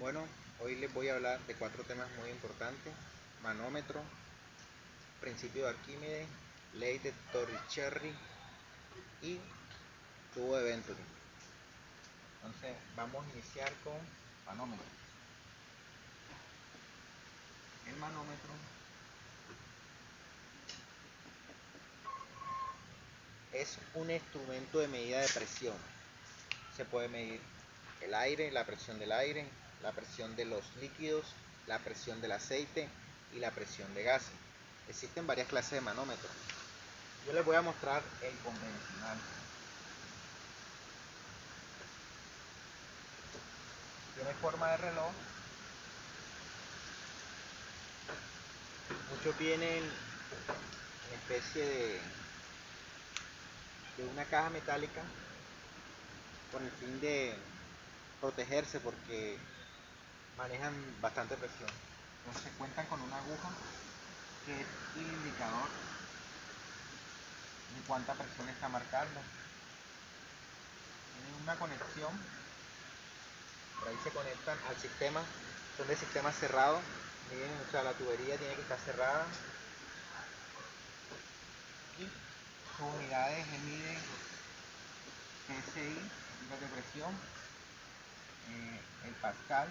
Bueno, hoy les voy a hablar de 4 temas muy importantes: manómetro, principio de Arquímedes, ley de Torricelli y tubo de Venturi. Entonces vamos a iniciar con manómetro. El manómetro es un instrumento de medida de presión. Se puede medir el aire, la presión del aire, la presión de los líquidos, la presión del aceite y la presión de gases. Existen varias clases de manómetros. Yo les voy a mostrar el convencional. Tiene forma de reloj. Muchos vienen en especie de una caja metálica con el fin de protegerse porque manejan bastante presión. Entonces cuentan con una aguja que es el indicador de cuánta presión está marcando. Tienen una conexión, por ahí se conectan al sistema, son de sistema cerrado. Miren, o sea, la tubería tiene que estar cerrada y sus unidades se miden PSI, unidades de presión, el pascal,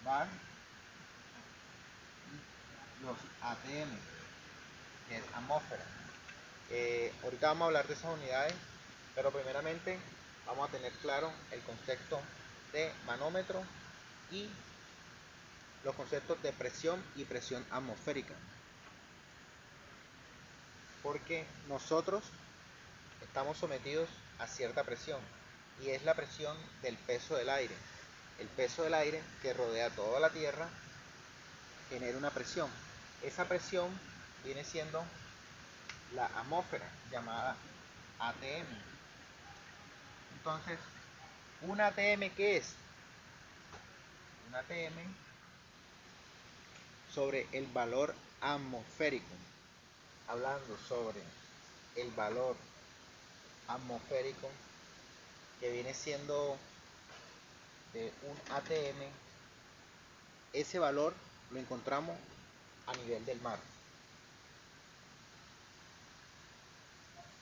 bar, los ATM, que es atmósfera. Ahorita vamos a hablar de esas unidades, pero primeramente vamos a tener claro el concepto de manómetro y los conceptos de presión y presión atmosférica, porque nosotros estamos sometidos a cierta presión y es la presión del peso del aire. El peso del aire que rodea toda la Tierra genera una presión. Esa presión viene siendo la atmósfera, llamada ATM. Entonces, ¿un ATM qué es? Un ATM sobre el valor atmosférico. Hablando sobre el valor atmosférico que viene siendo de un ATM, ese valor lo encontramos a nivel del mar.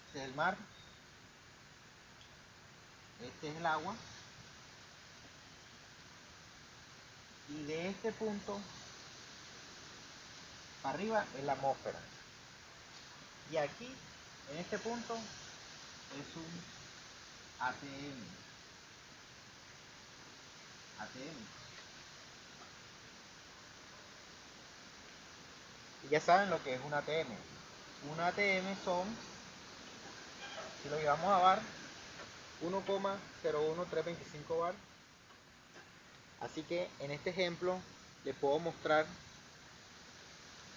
Este es el mar, este es el agua, y de este punto para arriba es la atmósfera. Y aquí, en este punto, es un ATM. ATM. Y ya saben lo que es un ATM. Un ATM son, si lo llevamos a bar, 1,01325 bar. Así que en este ejemplo les puedo mostrar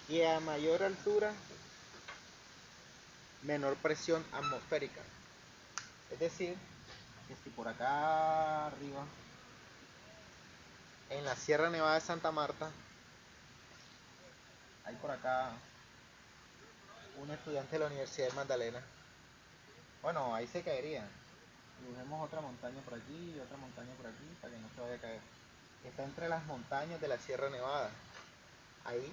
que a mayor altura, menor presión atmosférica. Es decir, que si por acá arriba, en la Sierra Nevada de Santa Marta, hay por acá un estudiante de la Universidad de Magdalena, bueno, ahí se caería. Dibujemos otra montaña por aquí y otra montaña por aquí para que no se vaya a caer. Está entre las montañas de la Sierra Nevada. Ahí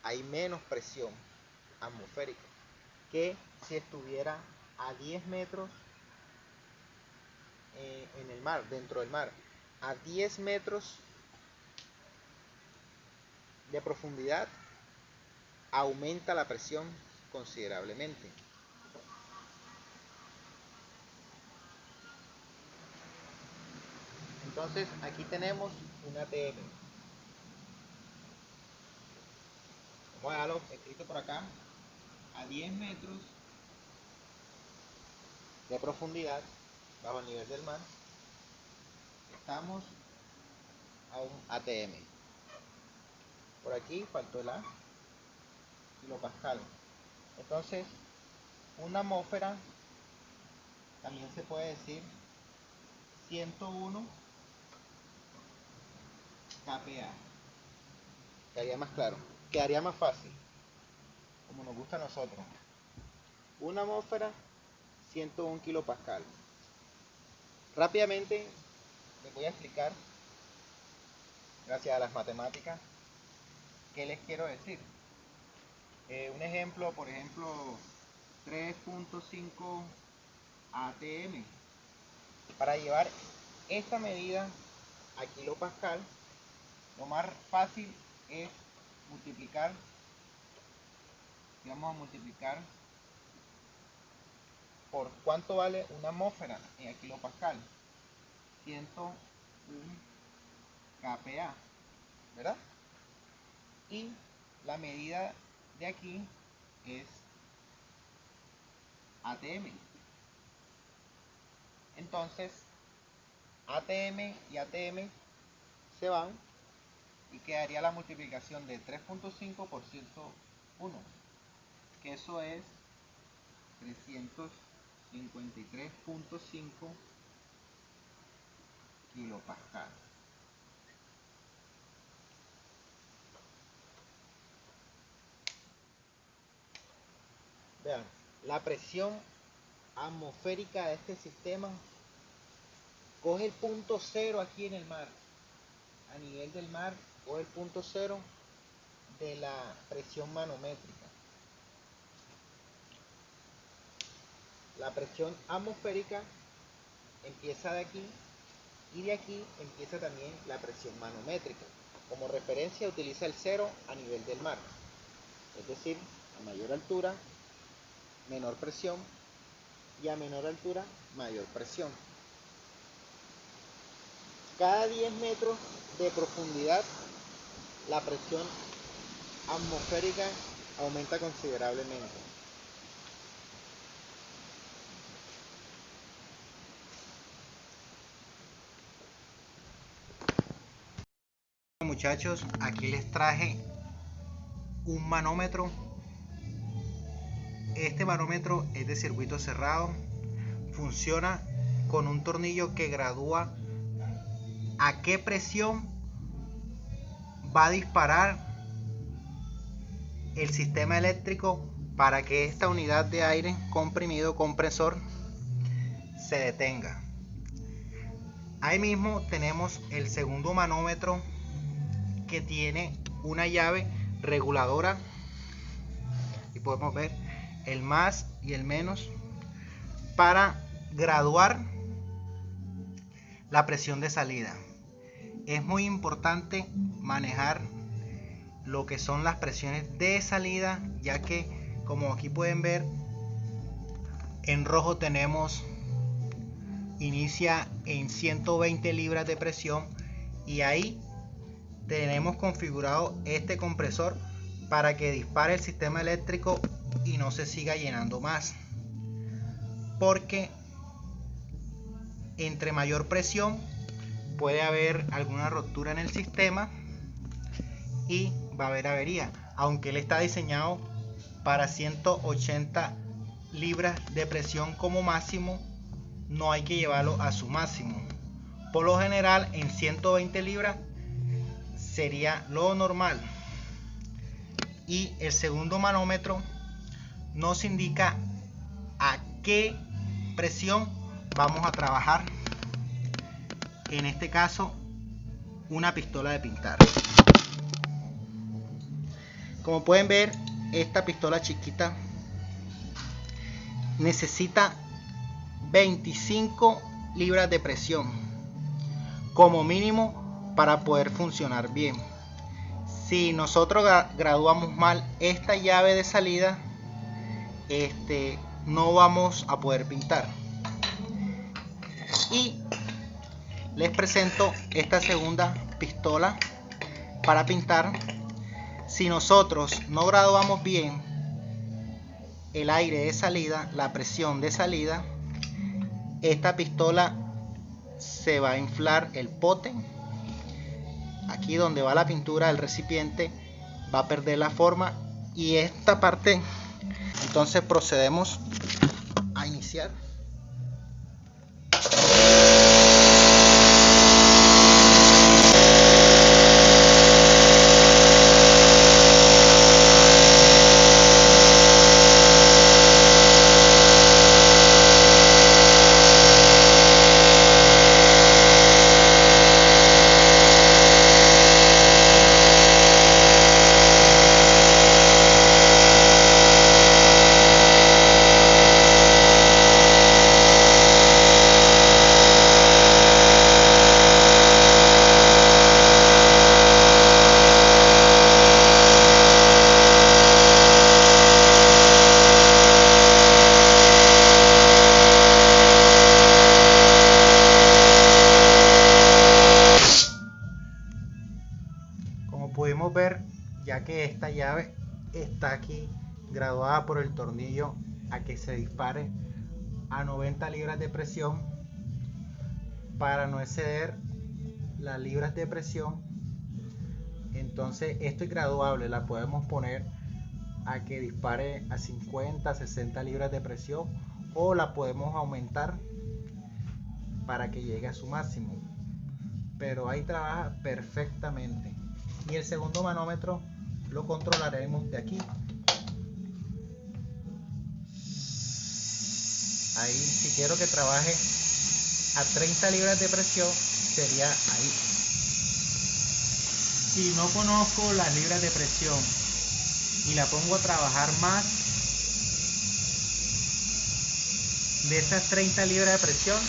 hay menos presión atmosférica que si estuviera a 10 metros en el mar, dentro del mar. A 10 metros de profundidad aumenta la presión considerablemente. Entonces aquí tenemos un ATM. Vamos a dejarlo escrito por acá. A 10 metros de profundidad bajo el nivel del mar estamos a un ATM. Por aquí faltó el A, kilopascal. Entonces, una atmósfera también se puede decir 101 kPa. Quedaría más claro, quedaría más fácil, como nos gusta a nosotros. Una atmósfera, 101 kilopascal. Rápidamente les voy a explicar, gracias a las matemáticas, qué les quiero decir. Un ejemplo, por ejemplo, 3.5 atm. Para llevar esta medida a kilopascal, lo más fácil es multiplicar, y vamos a multiplicar por cuánto vale una atmósfera en kilopascal. 101 kPa, ¿verdad? Y la medida de aquí es atm. Entonces atm y atm se van y quedaría la multiplicación de 3.5 por 101, que eso es 353.5 kilopascal. Vean, la presión atmosférica de este sistema coge el punto cero aquí en el mar, a nivel del mar, coge el punto cero de la presión manométrica. La presión atmosférica empieza de aquí y de aquí empieza también la presión manométrica. Como referencia utiliza el cero a nivel del mar, es decir, a mayor altura menor presión y a menor altura mayor presión. Cada 10 metros de profundidad la presión atmosférica aumenta considerablemente. Muchachos, aquí les traje un manómetro. Este manómetro es de circuito cerrado, funciona con un tornillo que gradúa a qué presión va a disparar el sistema eléctrico para que esta unidad de aire comprimido compresor se detenga. Ahí mismo tenemos el segundo manómetro, que tiene una llave reguladora y podemos ver el más y el menos para graduar la presión de salida. Es muy importante manejar lo que son las presiones de salida, ya que, como aquí pueden ver, en rojo tenemos inicia en 120 libras de presión, y ahí tenemos configurado este compresor para que dispare el sistema eléctrico y no se siga llenando más, porque entre mayor presión puede haber alguna ruptura en el sistema y va a haber avería, aunque él está diseñado para 180 libras de presión como máximo. No hay que llevarlo a su máximo. Por lo general en 120 libras sería lo normal. Y el segundo manómetro nos indica a qué presión vamos a trabajar. En este caso, una pistola de pintar. Como pueden ver, esta pistola chiquita necesita 25 libras de presión como mínimo para poder funcionar bien. Si nosotros graduamos mal esta llave de salida, no vamos a poder pintar. Y les presento esta segunda pistola para pintar. Si nosotros no graduamos bien el aire de salida, la presión de salida, esta pistola se va a inflar el pote. Aquí donde va la pintura del recipiente va a perder la forma, y esta parte, entonces procedemos a iniciar. ya que esta llave está aquí graduada por el tornillo a que se dispare a 90 libras de presión para no exceder las libras de presión. Entonces esto es graduable, la podemos poner a que dispare a 50, 60 libras de presión, o la podemos aumentar para que llegue a su máximo, pero ahí trabaja perfectamente. Y el segundo manómetro lo controlaremos de aquí. Ahí, si quiero que trabaje a 30 libras de presión, sería ahí. Si no conozco las libras de presión y la pongo a trabajar más de esas 30 libras de presión,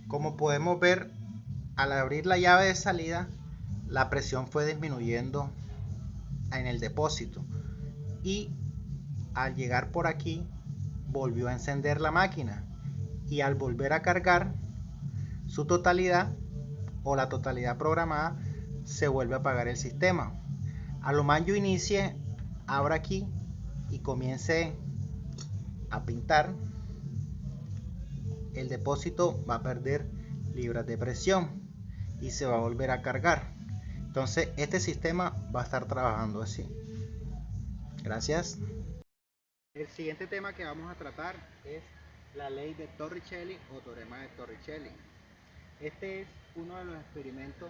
como podemos ver, al abrir la llave de salida, la presión fue disminuyendo en el depósito, y al llegar por aquí volvió a encender la máquina, y al volver a cargar su totalidad o la totalidad programada, se vuelve a apagar el sistema. A lo más yo inicie, abra aquí y comience a pintar, el depósito va a perder libras de presión y se va a volver a cargar. Entonces este sistema va a estar trabajando así. Gracias. El siguiente tema que vamos a tratar es la ley de Torricelli o teorema de Torricelli. Este es uno de los experimentos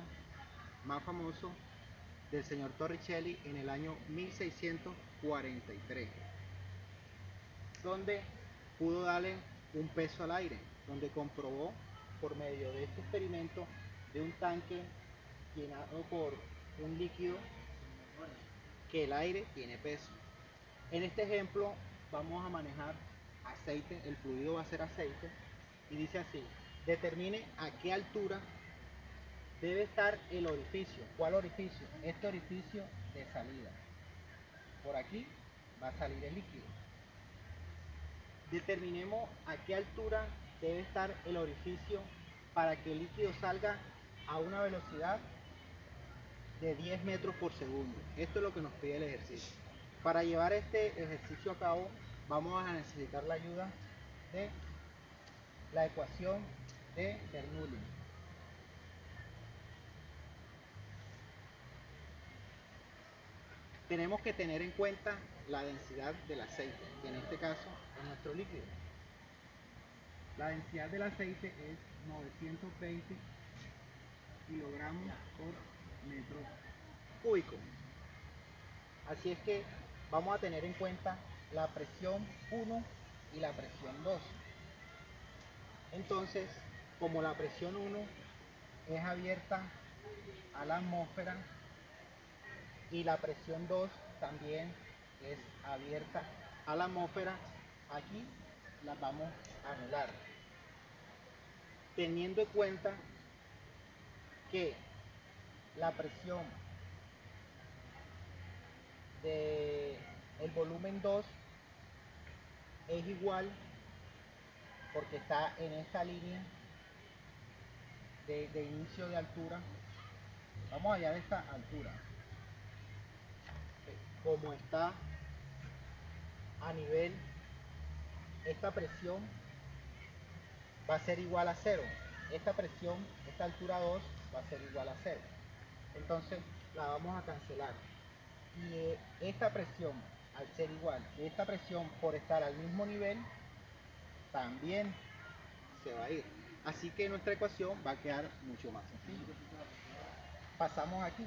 más famosos del señor Torricelli en el año 1643, donde pudo darle un peso al aire, donde comprobó por medio de este experimento de un tanque llenado por un líquido que el aire tiene peso. En este ejemplo vamos a manejar aceite, el fluido va a ser aceite, y dice así: determine a qué altura debe estar el orificio. ¿Cuál orificio? Este orificio de salida. Por aquí va a salir el líquido. Determinemos a qué altura debe estar el orificio para que el líquido salga a una velocidad de 10 metros por segundo. Esto es lo que nos pide el ejercicio. Para llevar este ejercicio a cabo vamos a necesitar la ayuda de la ecuación de Bernoulli. Tenemos que tener en cuenta la densidad del aceite, que en este caso es nuestro líquido. La densidad del aceite es 920 kilogramos por metro cúbico. Así es que vamos a tener en cuenta la presión 1 y la presión 2. Entonces, como la presión 1 es abierta a la atmósfera y la presión 2 también es abierta a la atmósfera, aquí las vamos a anular, teniendo en cuenta que la presión de el volumen 2 es igual, porque está en esta línea de inicio de altura. Vamos allá de esta altura, como está a nivel, esta presión va a ser igual a 0. Esta presión, esta altura 2 va a ser igual a 0. Entonces la vamos a cancelar. Y esta presión, al ser igual, esta presión por estar al mismo nivel, también se va a ir. Así que nuestra ecuación va a quedar mucho más sencilla. Pasamos aquí.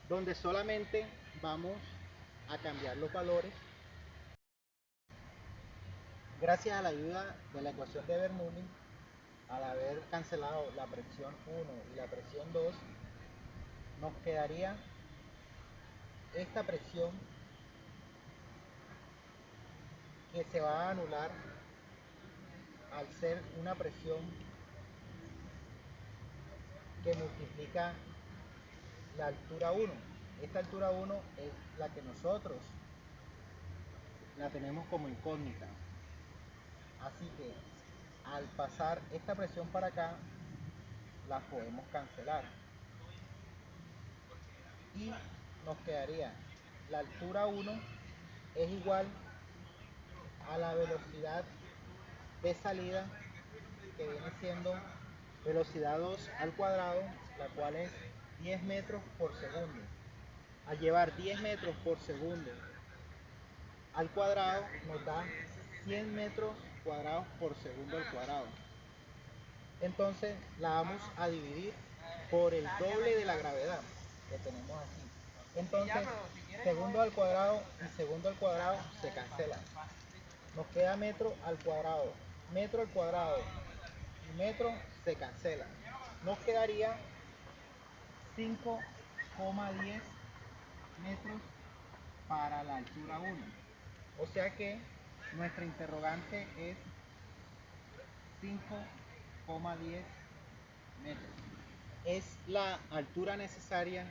Donde solamente vamos a cambiar los valores gracias a la ayuda de la ecuación de Bernoulli. al haber cancelado la presión 1 y la presión 2, nos quedaría esta presión que se va a anular al ser una presión que multiplica la altura 1. Esta altura 1 es la que nosotros la tenemos como incógnita. Así que al pasar esta presión para acá, la podemos cancelar. Y nos quedaría la altura 1 es igual a la velocidad de salida, que viene siendo velocidad 2 al cuadrado, la cual es 10 metros por segundo. Al llevar 10 metros por segundo al cuadrado nos da 100 metros cuadrados por segundo al cuadrado. Entonces la vamos a dividir por el doble de la gravedad que tenemos aquí. Entonces segundo al cuadrado y segundo al cuadrado se cancelan. Nos queda metro al cuadrado y metro se cancelan. Nos quedaría 5,10 metros para la altura 1. O sea que nuestra interrogante es 5,10 metros. Es la altura necesaria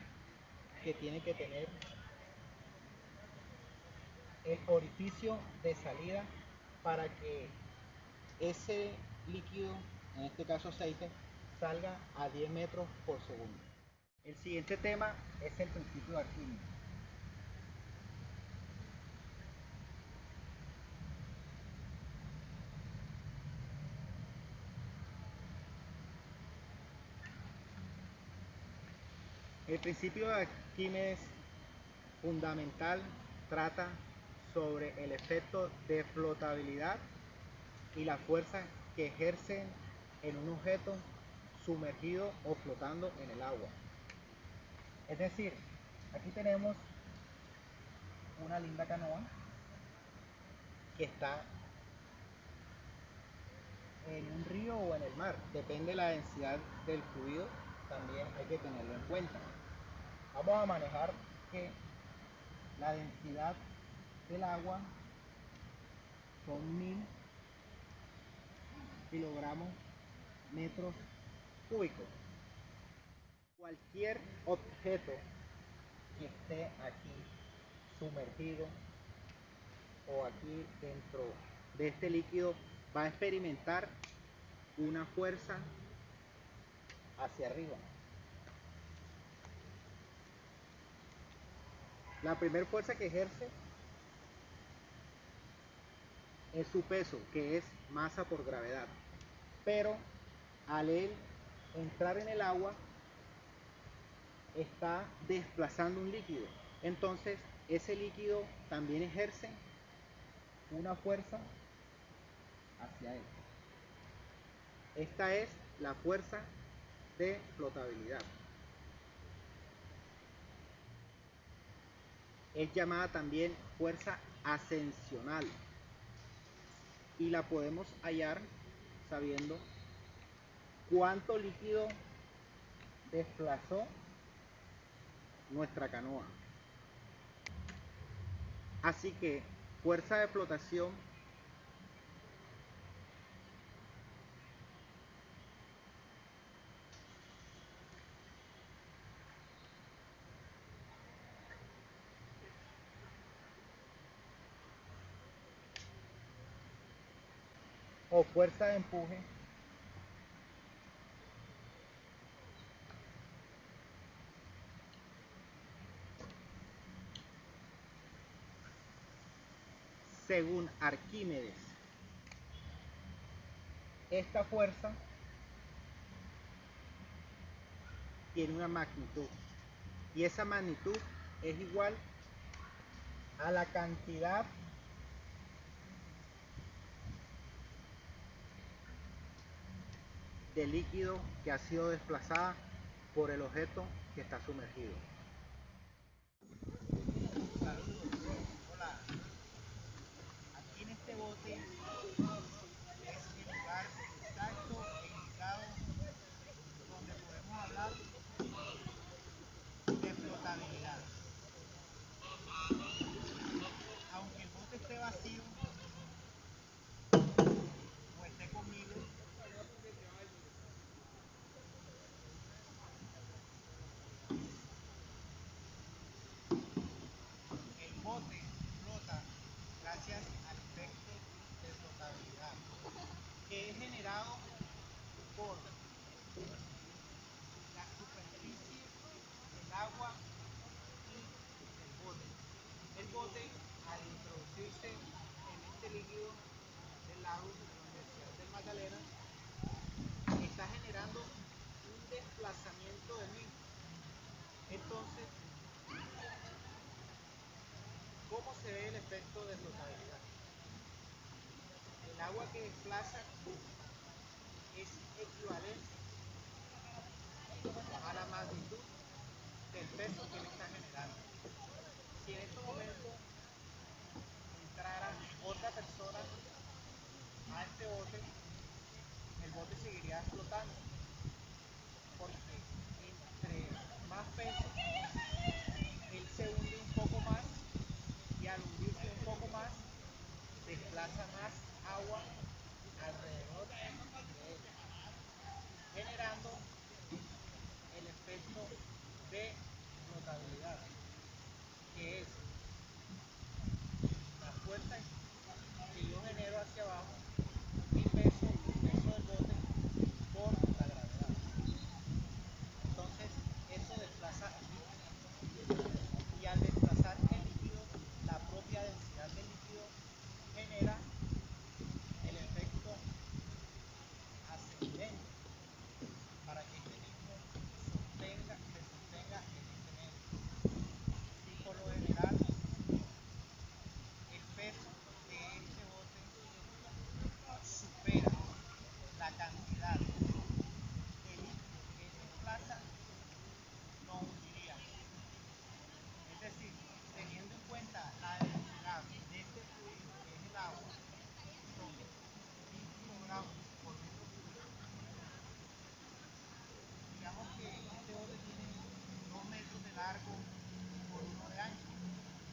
que tiene que tener el orificio de salida para que ese líquido, en este caso aceite, salga a 10 metros por segundo. El siguiente tema es el principio de Arquímedes. El principio de Arquímedes fundamental trata sobre el efecto de flotabilidad y la fuerza que ejercen en un objeto sumergido o flotando en el agua. Es decir, aquí tenemos una linda canoa que está en un río o en el mar, depende de la densidad del fluido, también hay que tenerlo en cuenta. Vamos a manejar que la densidad del agua son 1000 kilogramos metros cúbicos. Cualquier objeto que esté aquí sumergido o aquí dentro de este líquido va a experimentar una fuerza hacia arriba. La primera fuerza que ejerce es su peso, que es masa por gravedad. Pero al él entrar en el agua, está desplazando un líquido. Entonces, ese líquido también ejerce una fuerza hacia él. Esta es la fuerza de flotabilidad. Es llamada también fuerza ascensional y la podemos hallar sabiendo cuánto líquido desplazó nuestra canoa. Así que fuerza de flotación o fuerza de empuje según Arquímedes. Esta fuerza tiene una magnitud y esa magnitud es igual a la cantidad de líquido que ha sido desplazada por el objeto que está sumergido. Hola, aquí en este bote es el lugar exacto e bote flota gracias al efecto de flotabilidad, que es generado por la superficie del agua y el bote. El bote, al introducirse en este líquido del lago de la Universidad del Magdalena, está generando un desplazamiento del mismo. Entonces, ¿cómo se ve el efecto de flotabilidad? El agua que desplaza es equivalente a la magnitud del peso que le está generando. Si en estos momentos entrara otra persona a este bote, el bote seguiría flotando, porque entre más peso, él se hunde un poco más y al hundirse un poco más, desplaza más agua alrededor de él, generando el efecto de flotabilidad, que es la fuerza que yo genero hacia abajo, mi peso, el peso del bote, por la gravedad. Entonces, eso desplaza el líquido. Y al desplazar el líquido, la propia densidad del líquido genera el efecto ascendente para que este mismo se sostenga en este medio. Y por lo general, el peso de este bote supera la cantidad de líquido que desplaza, lo hundiría. Es decir, teniendo en cuenta la densidad de este fluido, que es el agua, son 1000 kilogramos por metro cúbico. Digamos que este bote tiene 2 metros de largo por 1 de ancho.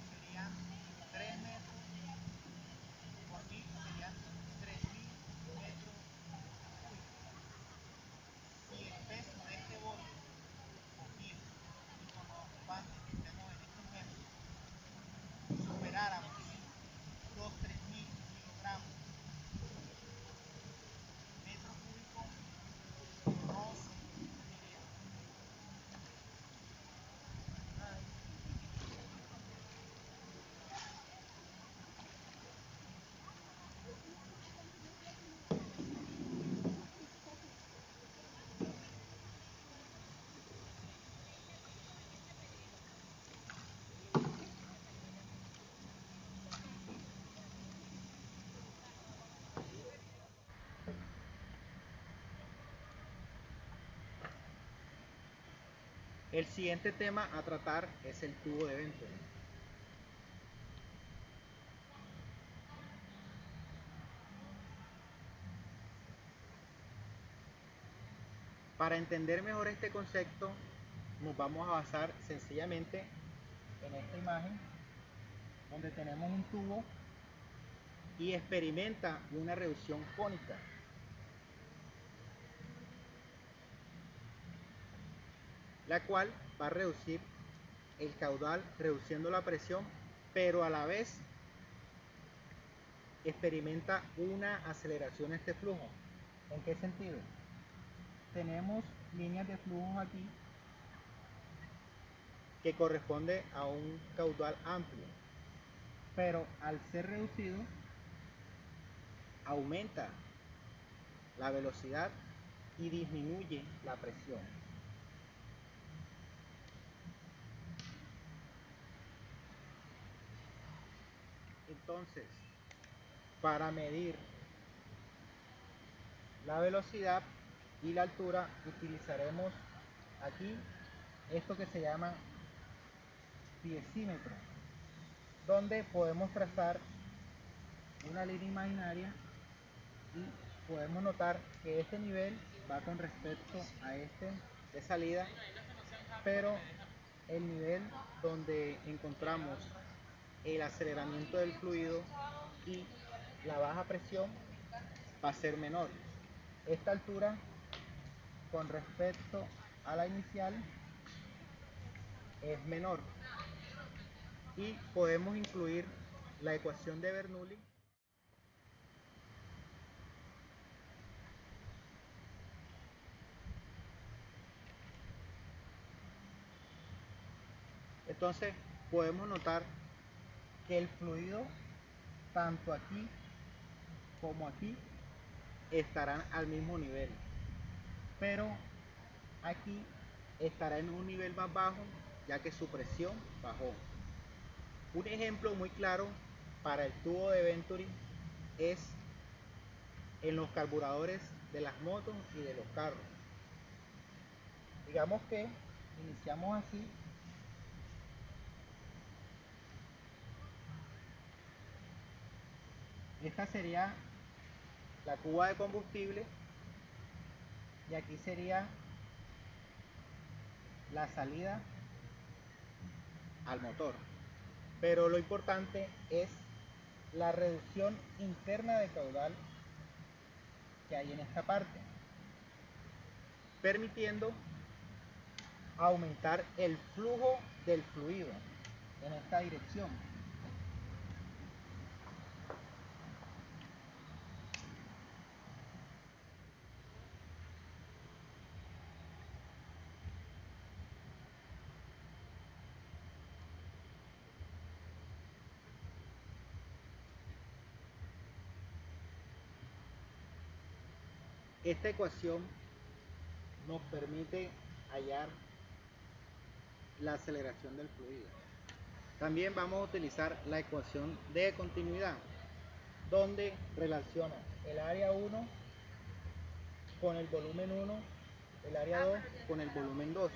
Serían 3 metros por 1000, serían 3000 metros cúbicos. Si el peso de este bote, cogiendo y con los ocupantes que estemos en este ejemplo, superáramos los 3000 kilogramos metros cúbicos, nos hundiría. El siguiente tema a tratar es el tubo de Venturi. Para entender mejor este concepto, nos vamos a basar sencillamente en esta imagen, donde tenemos un tubo y experimenta una reducción cónica. La cual va a reducir el caudal, reduciendo la presión, pero a la vez experimenta una aceleración de este flujo. ¿En qué sentido? Tenemos líneas de flujo aquí que corresponde a un caudal amplio, pero al ser reducido aumenta la velocidad y disminuye la presión. Entonces, para medir la velocidad y la altura utilizaremos aquí esto que se llama piezímetro, donde podemos trazar una línea imaginaria y podemos notar que este nivel va con respecto a este de salida, pero el nivel donde encontramos el aceleramiento del fluido y la baja presión va a ser menor. Esta altura con respecto a la inicial es menor. y podemos incluir la ecuación de Bernoulli. Entonces podemos notar que el fluido tanto aquí como aquí estarán al mismo nivel, pero aquí estará en un nivel más bajo ya que su presión bajó. Un ejemplo muy claro para el tubo de Venturi es en los carburadores de las motos y de los carros. Digamos que iniciamos así. Esta sería la cuba de combustible y aquí sería la salida al motor. Pero lo importante es la reducción interna de caudal que hay en esta parte, permitiendo aumentar el flujo del fluido en esta dirección. Esta ecuación nos permite hallar la aceleración del fluido. También vamos a utilizar la ecuación de continuidad, donde relaciona el área 1 con el volumen 1, el área 2 con el volumen 2.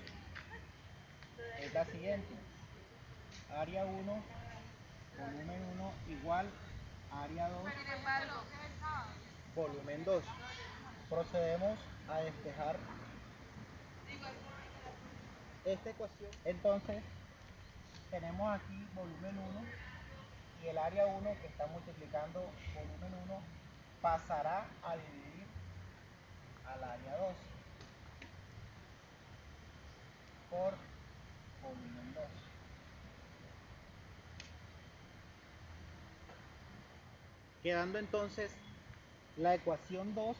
Es la siguiente: área 1, volumen 1 igual área 2, volumen 2. Procedemos a despejar esta ecuación. Entonces tenemos aquí volumen 1 y el área 1 que está multiplicando volumen 1 pasará a dividir al área 2 por volumen 2. Quedando entonces la ecuación 2,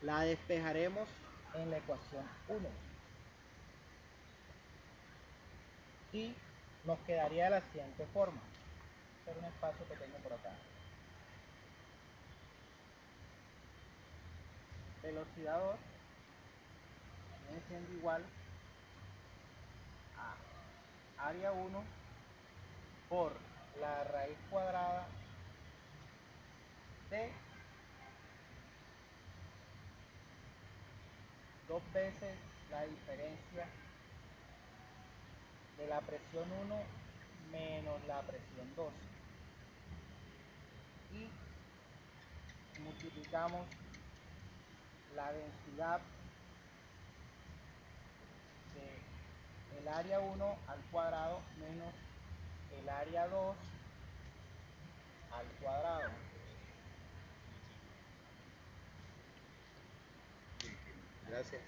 la despejaremos en la ecuación 1 y nos quedaría de la siguiente forma. Hacer un espacio pequeño por acá. Velocidad 2 viene siendo igual a área 1 por la raíz cuadrada de 2 veces la diferencia de la presión 1 menos la presión 2 y multiplicamos la densidad de el área 1 al cuadrado menos el área 2 al cuadrado. Gracias.